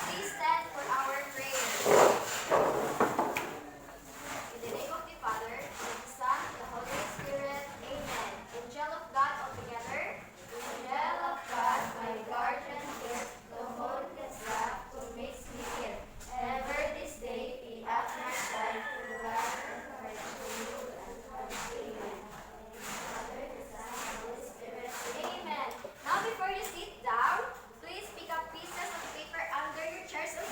Please stand for our prayer. In the name of the Father, and the Son, and the Holy Spirit. Amen. Angel of God altogether. Angel of God, my guardian gift, the whole staff who makes me fit. Ever this day be at my side, to guard and courage to you and Christ. Amen. Father, the Son, and the Holy Spirit. Amen. Now before you sit down, please pick up pieces of paper under your chairs and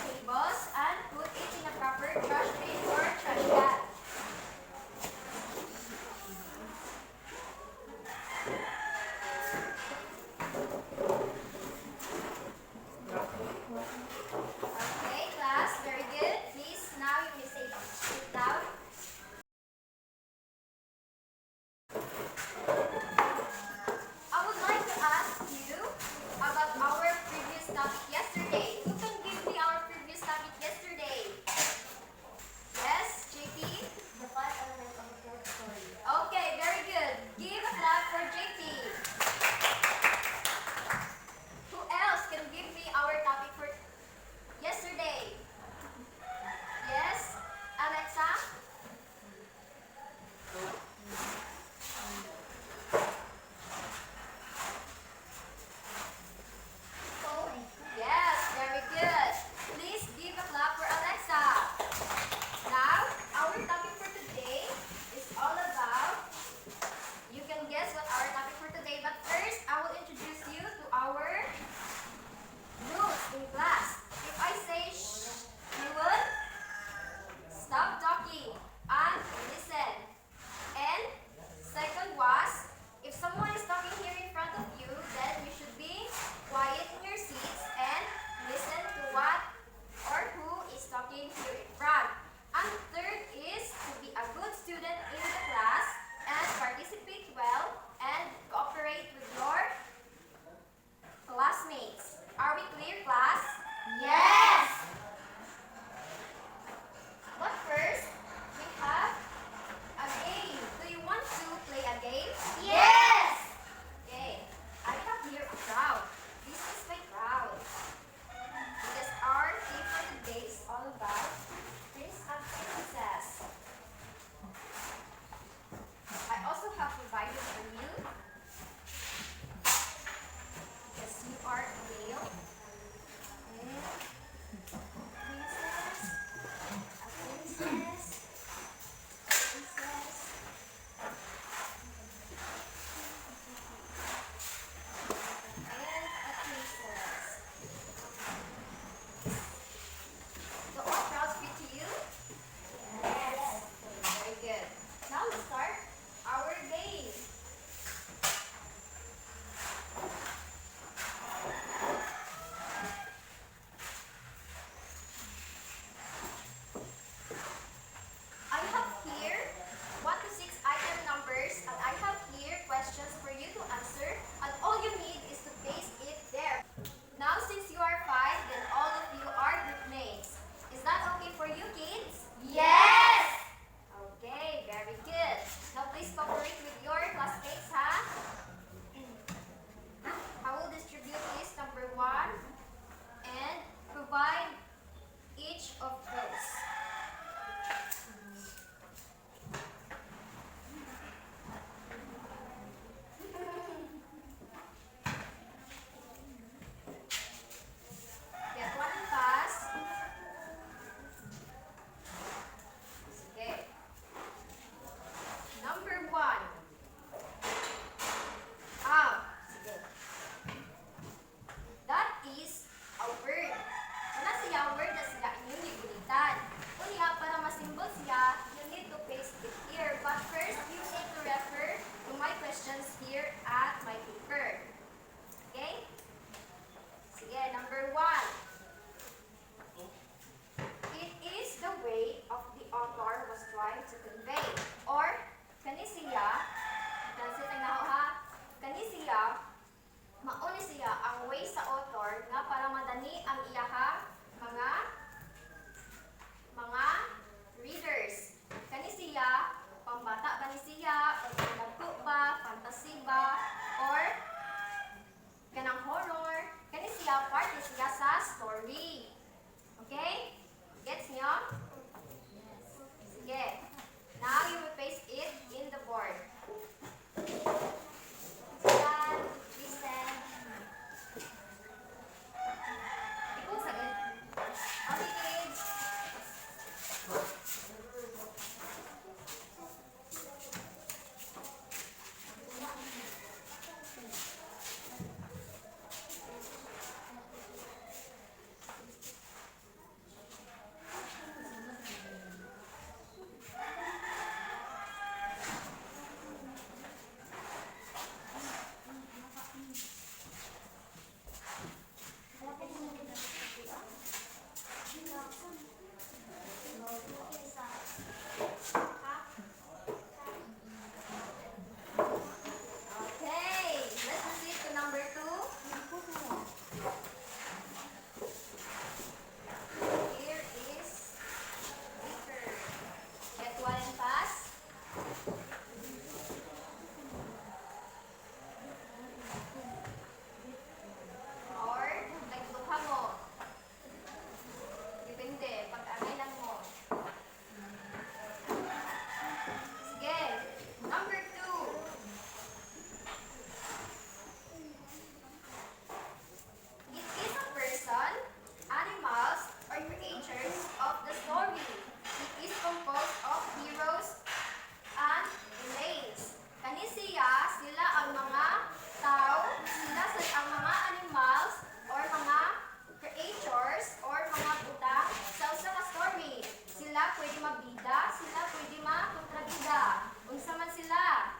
pwede magbida, sila pwede makontrabida. Unsa man sila?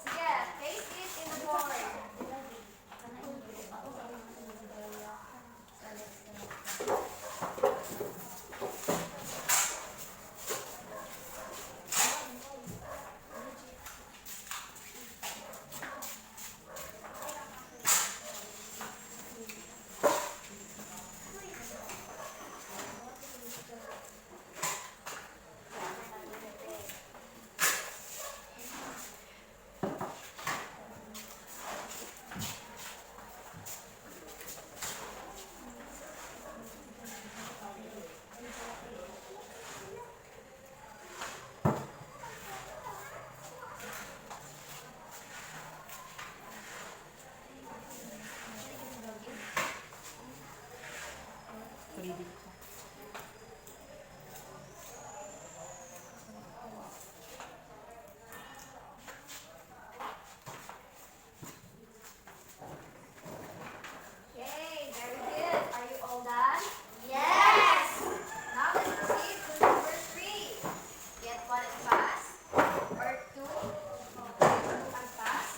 Sige, place it in the board. Okay, very good. Are you all done? Yes! Now let's proceed to number 3. Get one and pass. Or 2. And pass.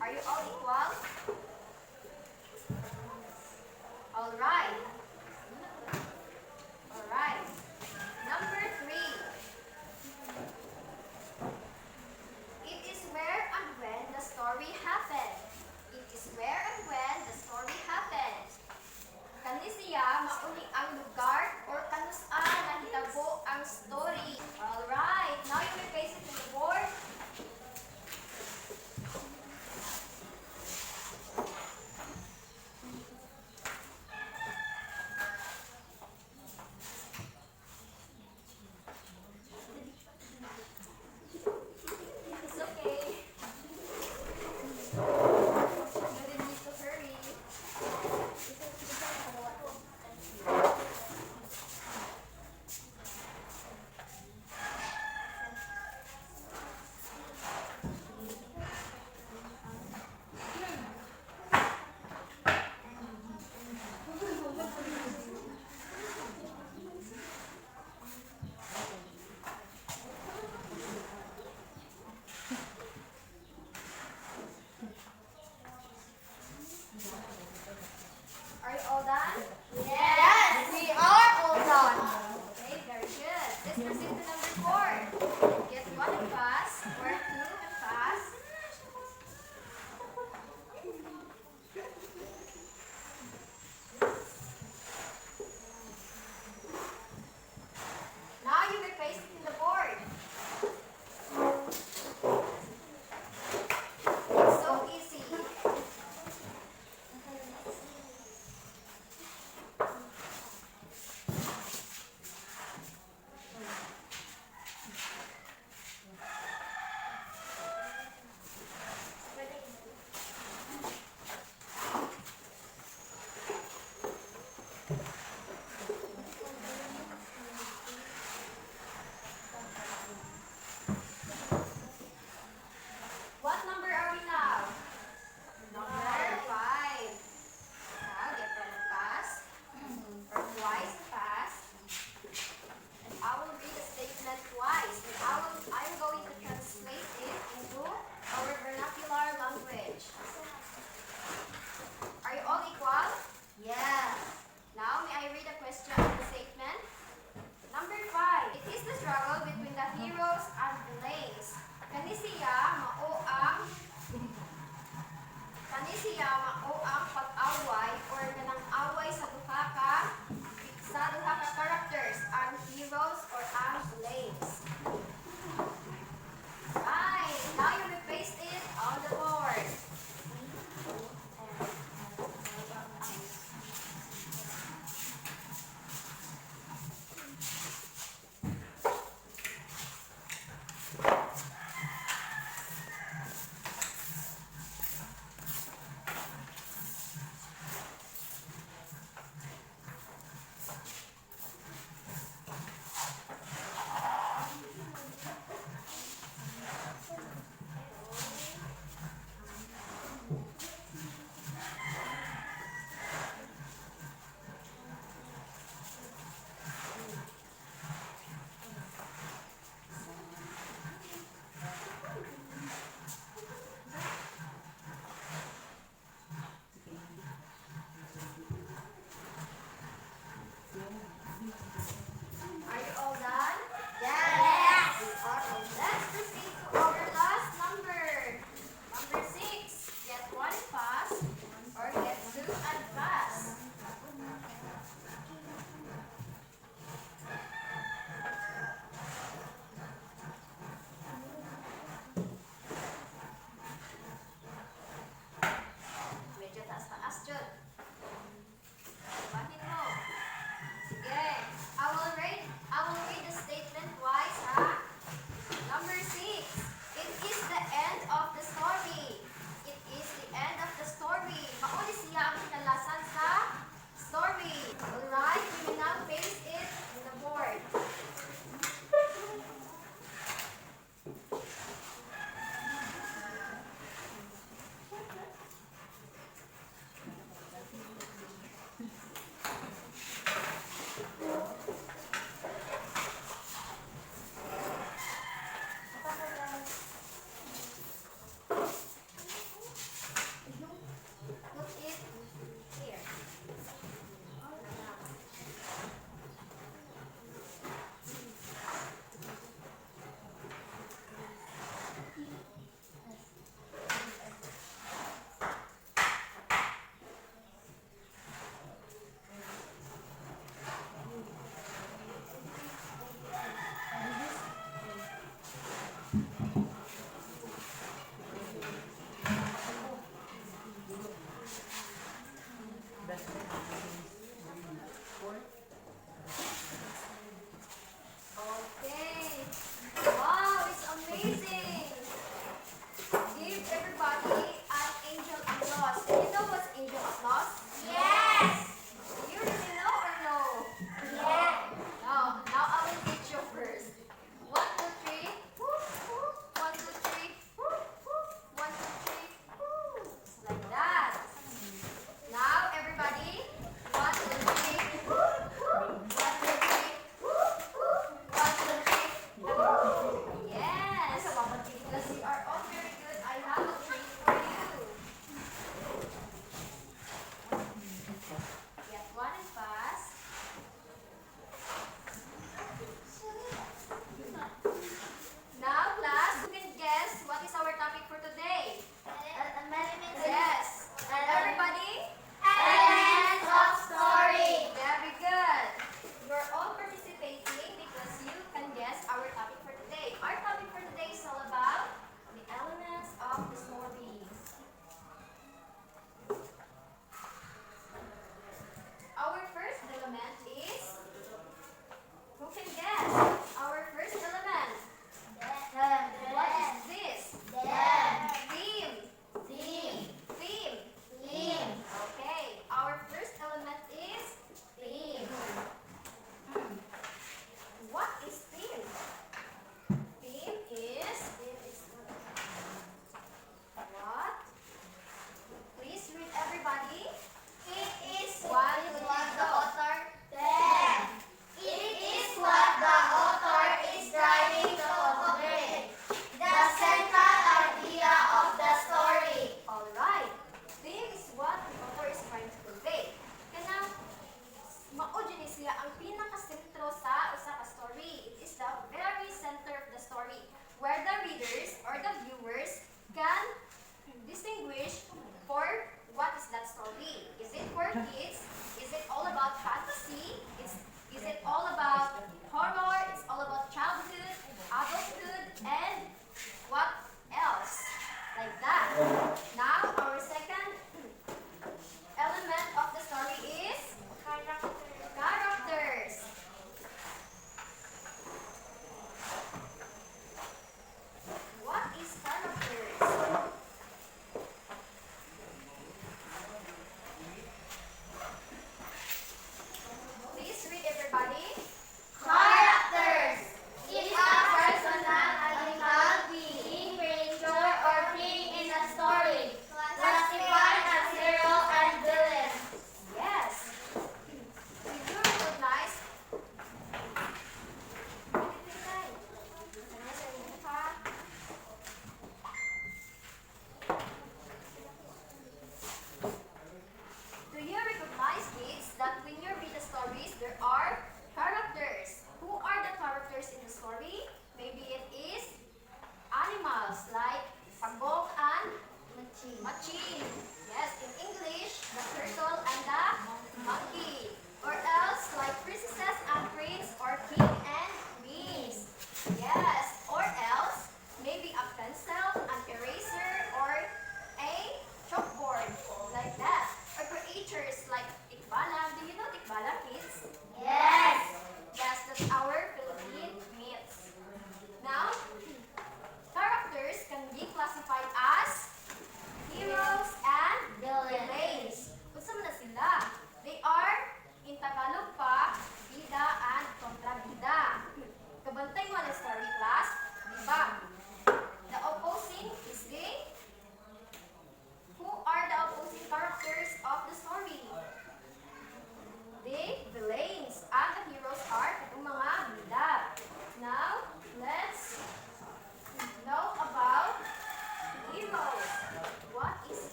Are you all equal? All right. All right. Number 3. It is where and when the story happened. It is where and when the story happened. Kani siya mauni ang lugar or kanus-an nahitabo ang story. All right. Now you will place it to the board.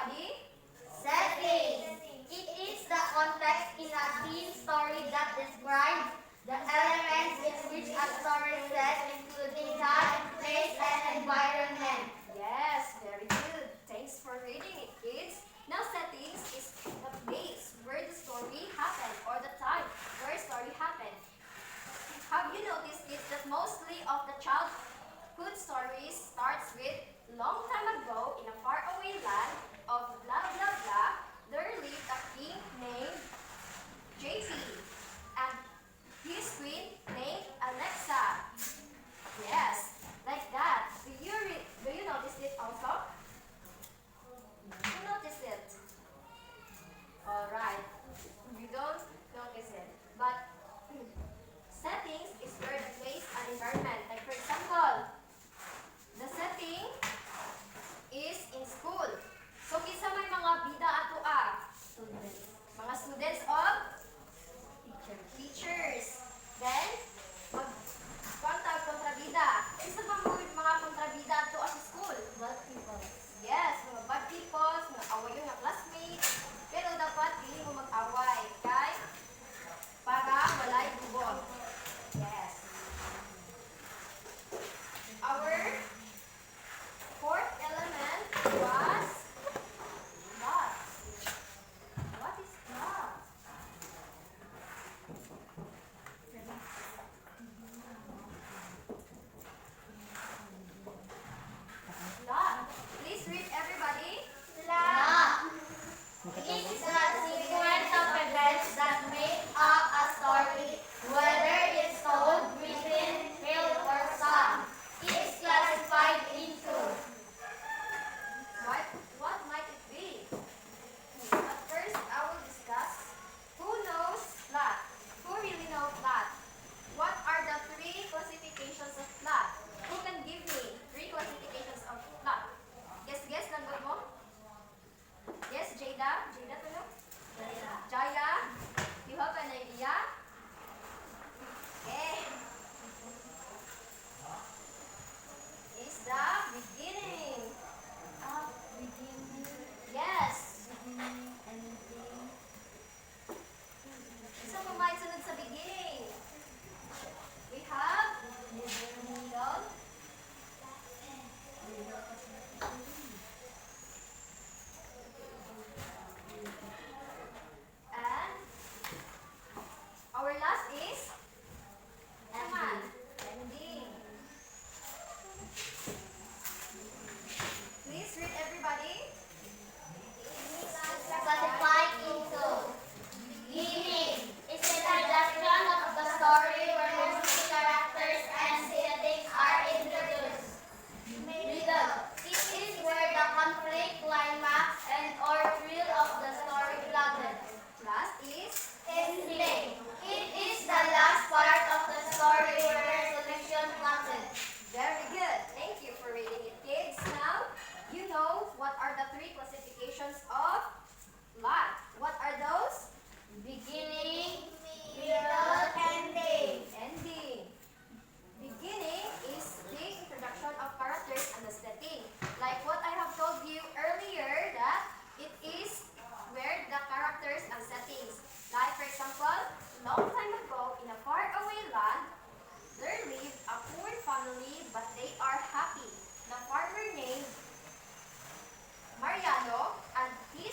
everybody? Setting. It is the context in a teen story that describes the elements in which a story is set, including time, place, and environment. Yes, very good. Thanks for reading it, kids. Now, settings is the place where the story happened or the time where story happened. Have you noticed, kids, that mostly of the childhood stories starts with long time ago in a faraway land of blah blah blah, there lived a king named JP and his queen named Alexa. Yes, like that. Do you notice it also? Who noticed it? Alright. You don't notice it. But settings is where the place and environment. Like for example, the setting is in school. So kisa may mga bida ato mga students of teachers. Then, kontrabida. Isa ba mga kontrabida ato sa school? Bad people. Yes, mga bad people, mga awayon na classmates. Pero dapat hindi mo mag-away. Kay, para walay gubot. Yes. Our fourth element was lot. What is lot? Lot. Please read everybody. Lot. It is the sequence of events that make up a story, whether it's told, written, filmed, or sung. It is classified into What might it be? But first, I will discuss who knows lot. Who really knows lot? What are the three classifications of lot? Who can give me three classifications of lot? Guess, nandun mo? Yes, Jada? Jada to know? Jaya? You have an idea? Okay. It's the beginning. beginning, Yes. ending. Isa mo ba yung sunod sa beginning? We have middle, and our last is naman, ending. Please read everybody. Classified into beginning. It's the introduction of the story where most characters and settings are introduced. Middle. It is where the conflict, climax, and or thrill of the story plotted. Last is Ending. It is the last part of the story where resolution plotted. very good. Thank you for reading it, kids. Now, you know what are the three classifications of lot. What are those? Beginning, middle, ending. Ending. Beginning is the introduction of characters and the setting. Like what I have told you earlier that it is where the characters and settings. Like for example, long time ago in a faraway land, there lived a poor family but they are happy. The farmer named Mariano and his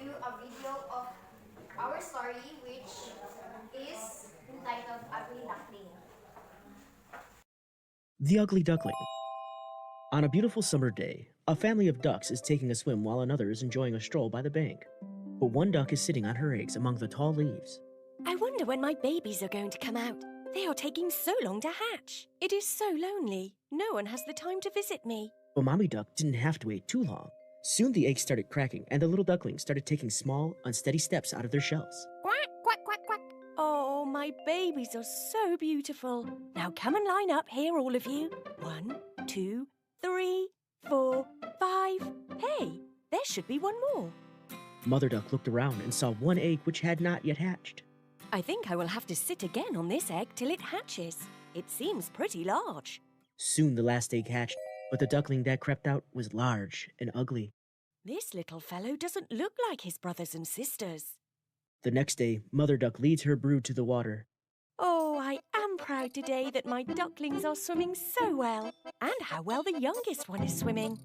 you a video of our story, which is entitled Ugly Duckling. The Ugly Duckling. On a beautiful summer day, a family of ducks is taking a swim while another is enjoying a stroll by the bank. But one duck is sitting on her eggs among the tall leaves. I wonder when my babies are going to come out. They are taking so long to hatch. It is so lonely. No one has the time to visit me. But Mommy Duck didn't have to wait too long. Soon the eggs started cracking and the little ducklings started taking small, unsteady steps out of their shells. Quack, quack, quack, quack. Oh, my babies are so beautiful. Now come and line up here, all of you. 1, 2, 3, 4, 5. Hey, there should be one more. Mother Duck looked around and saw one egg which had not yet hatched. I think I will have to sit again on this egg till it hatches. It seems pretty large. Soon the last egg hatched, but the duckling that crept out was large and ugly. This little fellow doesn't look like his brothers and sisters. The next day, Mother Duck leads her brood to the water. Oh, I am proud today that my ducklings are swimming so well, and how well the youngest one is swimming.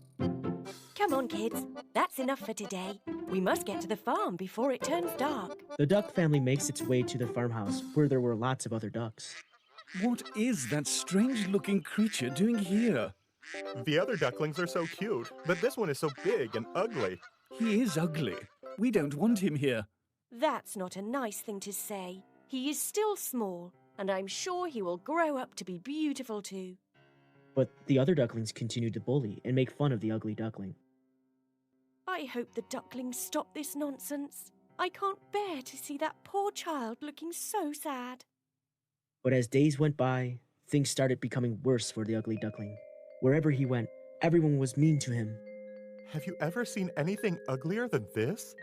Come on, kids. That's enough for today. We must get to the farm before it turns dark. The duck family makes its way to the farmhouse, where there were lots of other ducks. What is that strange-looking creature doing here? The other ducklings are so cute, but this one is so big and ugly. He is ugly. We don't want him here. That's not a nice thing to say. He is still small, and I'm sure he will grow up to be beautiful too. But the other ducklings continued to bully and make fun of the ugly duckling. I hope the ducklings stop this nonsense. I can't bear to see that poor child looking so sad. But as days went by, things started becoming worse for the ugly duckling. Wherever he went, everyone was mean to him. Have you ever seen anything uglier than this?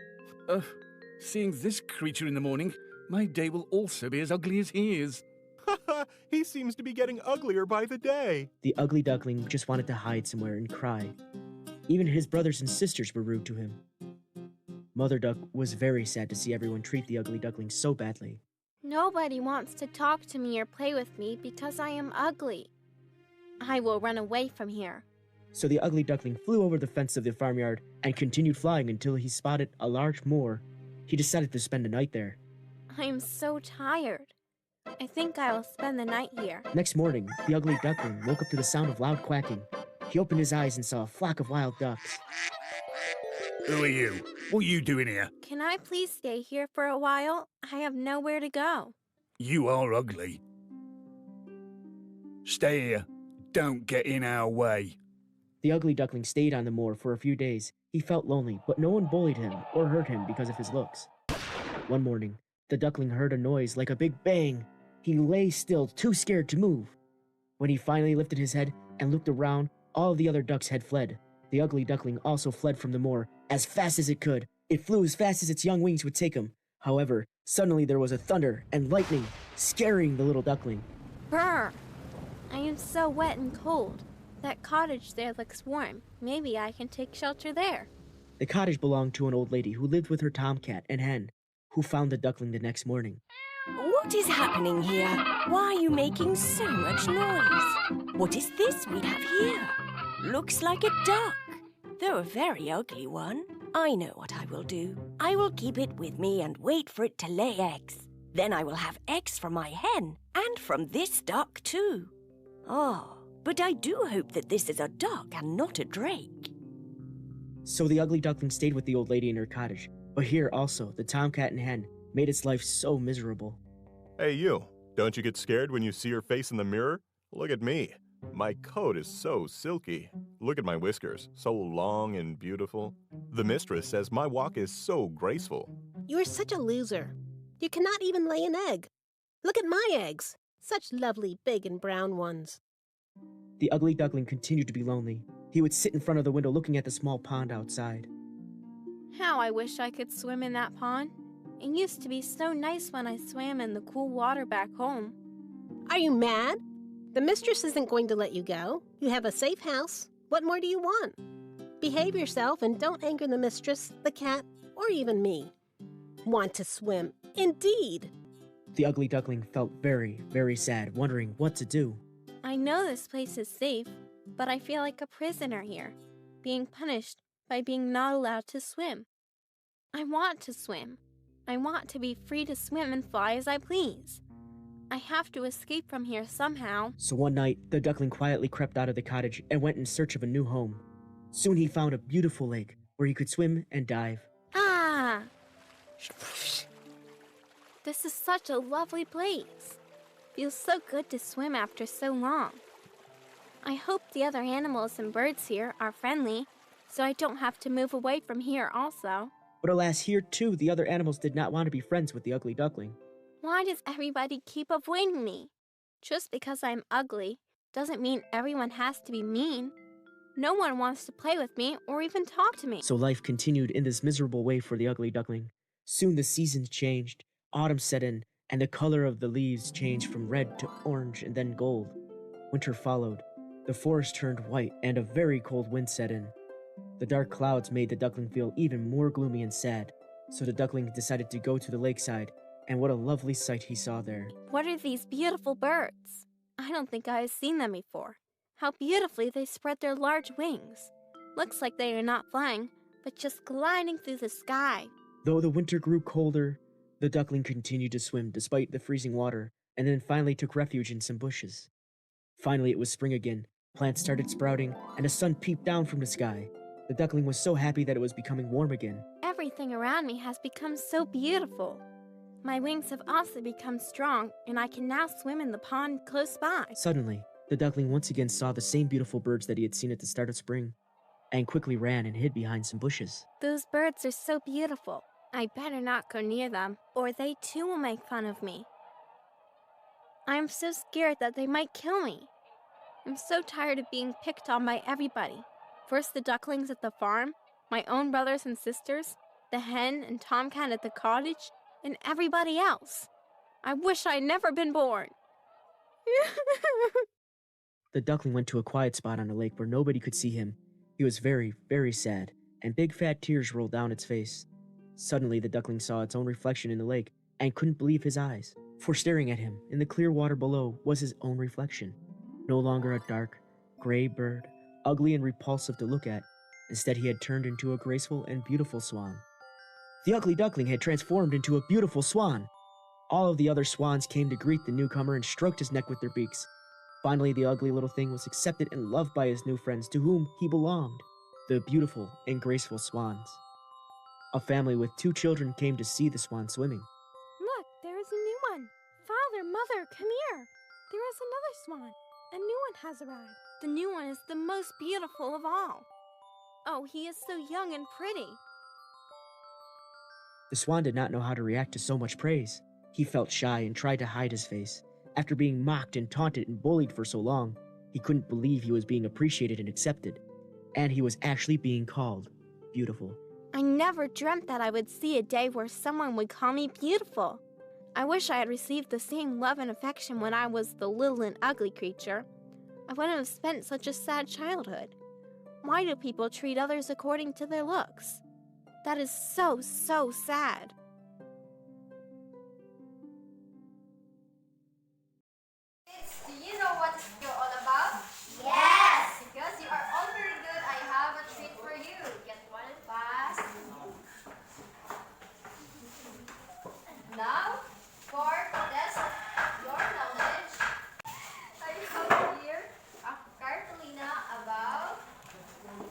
Seeing this creature in the morning, my day will also be as ugly as he is. He seems to be getting uglier by the day. The ugly duckling just wanted to hide somewhere and cry. Even his brothers and sisters were rude to him. Mother Duck was very sad to see everyone treat the ugly duckling so badly. Nobody wants to talk to me or play with me because I am ugly. I will run away from here. So the ugly duckling flew over the fence of the farmyard and continued flying until he spotted a large moor. He decided to spend the night there. I am so tired. I think I will spend the night here. Next morning, the ugly duckling woke up to the sound of loud quacking. He opened his eyes and saw a flock of wild ducks. Who are you? What are you doing here? Can I please stay here for a while? I have nowhere to go. You are ugly. Stay here. Don't get in our way. The ugly duckling stayed on the moor for a few days. He felt lonely, but no one bullied him or hurt him because of his looks. One morning, the duckling heard a noise like a big bang. He lay still, too scared to move. When he finally lifted his head and looked around, all the other ducks had fled. The ugly duckling also fled from the moor as fast as it could. It flew as fast as its young wings would take him. However, suddenly there was a thunder and lightning, scaring the little duckling. Brr! I am so wet and cold. That cottage there looks warm. Maybe I can take shelter there. The cottage belonged to an old lady who lived with her tomcat and hen, who found the duckling the next morning. What is happening here? Why are you making so much noise? What is this we have here? Looks like a duck, though a very ugly one. I know what I will do. I will keep it with me and wait for it to lay eggs. Then I will have eggs from my hen and from this duck too. Oh, but I do hope that this is a duck and not a drake. So the ugly duckling stayed with the old lady in her cottage. But here also, the tomcat and hen made its life so miserable. Hey, you. Don't you get scared when you see your face in the mirror? Look at me. My coat is so silky. Look at my whiskers, so long and beautiful. The mistress says my walk is so graceful. You are such a loser. You cannot even lay an egg. Look at my eggs. Such lovely big and brown ones. The ugly duckling continued to be lonely. He would sit in front of the window looking at the small pond outside. How I wish I could swim in that pond. It used to be so nice when I swam in the cool water back home. Are you mad? The mistress isn't going to let you go. You have a safe house. What more do you want? Behave yourself and don't anger the mistress, the cat, or even me. Want to swim? Indeed! The ugly duckling felt very, very sad, wondering what to do. I know this place is safe, but I feel like a prisoner here, being punished by being not allowed to swim. I want to swim. I want to be free to swim and fly as I please. I have to escape from here somehow. So one night, the duckling quietly crept out of the cottage and went in search of a new home. Soon he found a beautiful lake where he could swim and dive. Ah! This is such a lovely place. Feels so good to swim after so long. I hope the other animals and birds here are friendly, so I don't have to move away from here also. But alas, here too, the other animals did not want to be friends with the ugly duckling. Why does everybody keep avoiding me? Just because I'm ugly doesn't mean everyone has to be mean. No one wants to play with me or even talk to me. So life continued in this miserable way for the ugly duckling. Soon the seasons changed, autumn set in, and the color of the leaves changed from red to orange and then gold. Winter followed. The forest turned white, and a very cold wind set in. The dark clouds made the duckling feel even more gloomy and sad, so the duckling decided to go to the lakeside, and what a lovely sight he saw there. What are these beautiful birds? I don't think I have seen them before. How beautifully they spread their large wings. Looks like they are not flying, but just gliding through the sky. Though the winter grew colder, the duckling continued to swim despite the freezing water, and then finally took refuge in some bushes. Finally it was spring again. Plants started sprouting, and the sun peeped down from the sky. The duckling was so happy that it was becoming warm again. Everything around me has become so beautiful. My wings have also become strong, and I can now swim in the pond close by. Suddenly, the duckling once again saw the same beautiful birds that he had seen at the start of spring, and quickly ran and hid behind some bushes. Those birds are so beautiful. I better not go near them, or they too will make fun of me. I am so scared that they might kill me. I'm so tired of being picked on by everybody. First the ducklings at the farm, my own brothers and sisters, the hen and tomcat at the cottage, and everybody else. I wish I'd never been born. The duckling went to a quiet spot on the lake where nobody could see him. He was very, very sad, and big fat tears rolled down its face. Suddenly the duckling saw its own reflection in the lake and couldn't believe his eyes, for staring at him in the clear water below was his own reflection. No longer a dark, gray bird, ugly and repulsive to look at. Instead, he had turned into a graceful and beautiful swan. The ugly duckling had transformed into a beautiful swan. All of the other swans came to greet the newcomer and stroked his neck with their beaks. Finally, the ugly little thing was accepted and loved by his new friends to whom he belonged, the beautiful and graceful swans. A family with 2 children came to see the swan swimming. Look, there is a new one. Father, mother, come here. There is another swan. A new one has arrived. The new one is the most beautiful of all. Oh, he is so young and pretty. The swan did not know how to react to so much praise. He felt shy and tried to hide his face. After being mocked and taunted and bullied for so long, he couldn't believe he was being appreciated and accepted. And he was actually being called beautiful. I never dreamt that I would see a day where someone would call me beautiful. I wish I had received the same love and affection when I was the little and ugly creature. I wouldn't have spent such a sad childhood. Why do people treat others according to their looks? That is so, so sad. Kids, do you know what this video all about? Yes! Because you are all very good, I have a treat for you. Get one and pass. Now, for to test your knowledge, I have here a cartolina about you.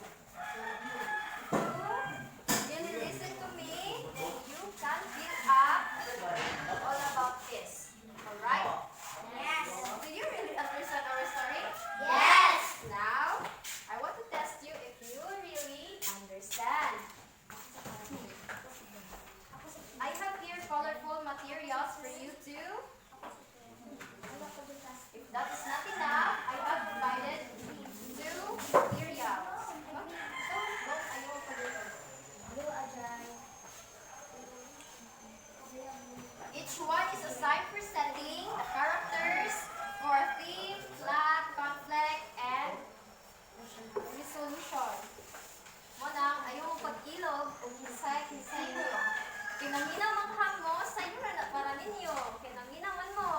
Can you listen to me? Then you can fill up all about this. Alright? Yes! Do you really understand our story? Yes! Now, I want to test you if you really understand. I have here colorful materials for you to. If that is not enough, I have provided 2 materials. Each one is assigned for setting the characters for theme, plot, conflict, and resolution. Muna, ayaw mo pag-ilog o kinsay mo. Kinaminaman mo sa inyo na para ninyo. Kinaminaman mo.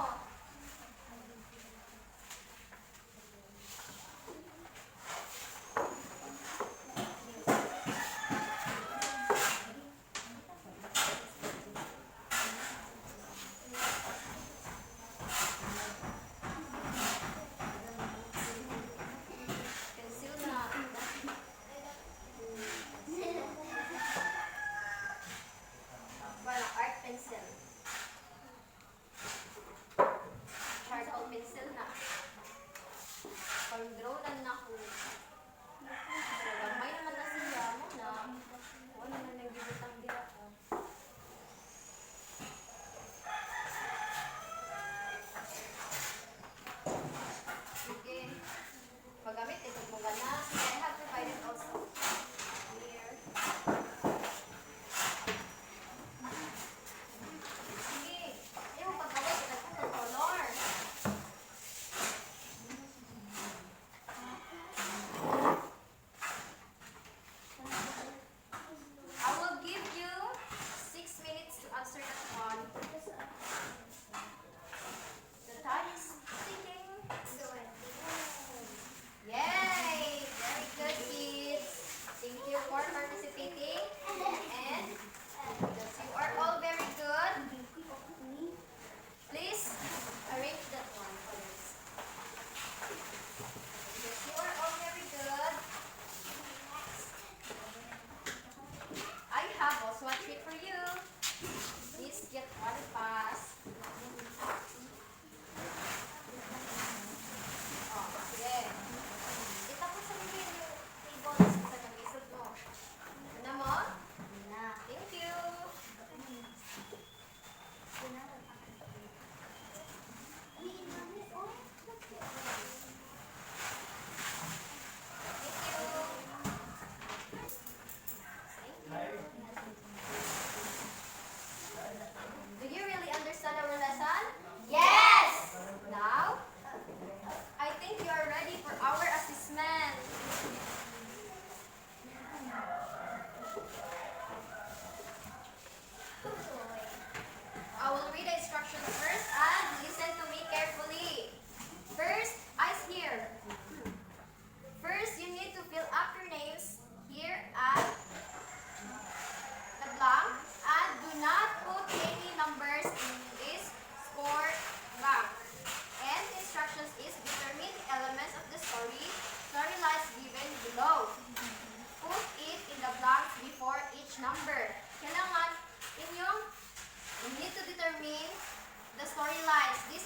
storylines. These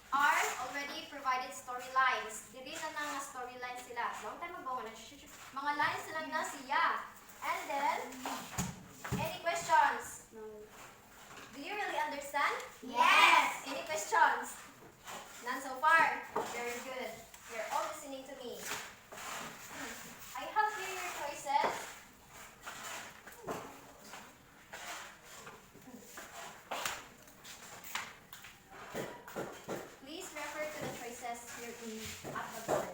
are already provided storylines. Dili na nga storylines sila. Long time ago, mga lines sila na siya. And then, any questions? Do you really understand? Yes. Any questions? None so far. Very good. You're all listening to me. I have here your choices. Please refer to the choices here at the board.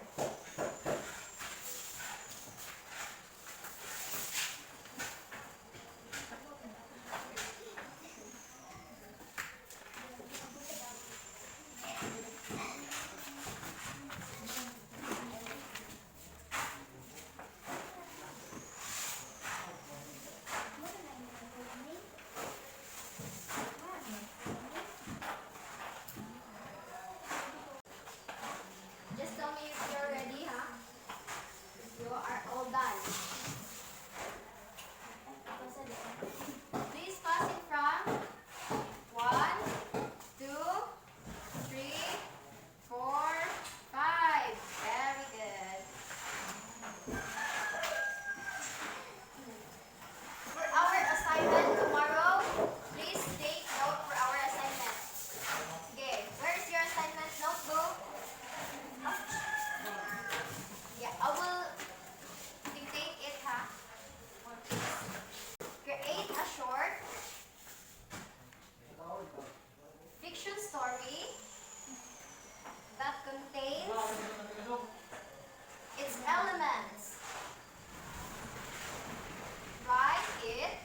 Just tell me if you're ready, huh? You are all done. Please pass it from 1, 2, 3, 4, 5. Very good. For our assignment tomorrow, please take note for our assignment. Okay, where's your assignment notebook? Yeah, I will dictate it, ha? Create a short fiction story that contains its elements. Write it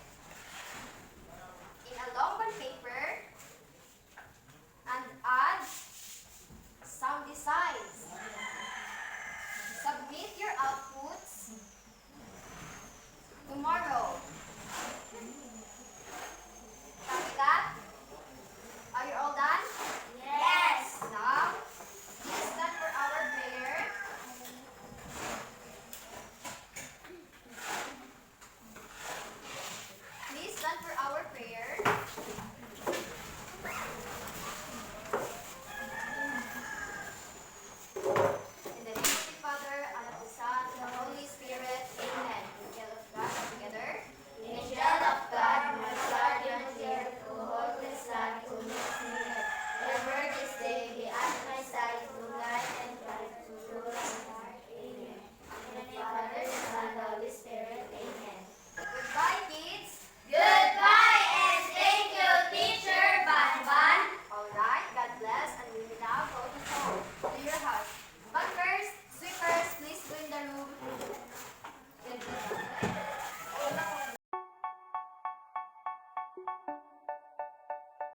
in a long bond paper and add some designs. Submit your outputs tomorrow. Copy that? Are you all done? Yes. Now, please stand for our prayer. Please stand for our prayer.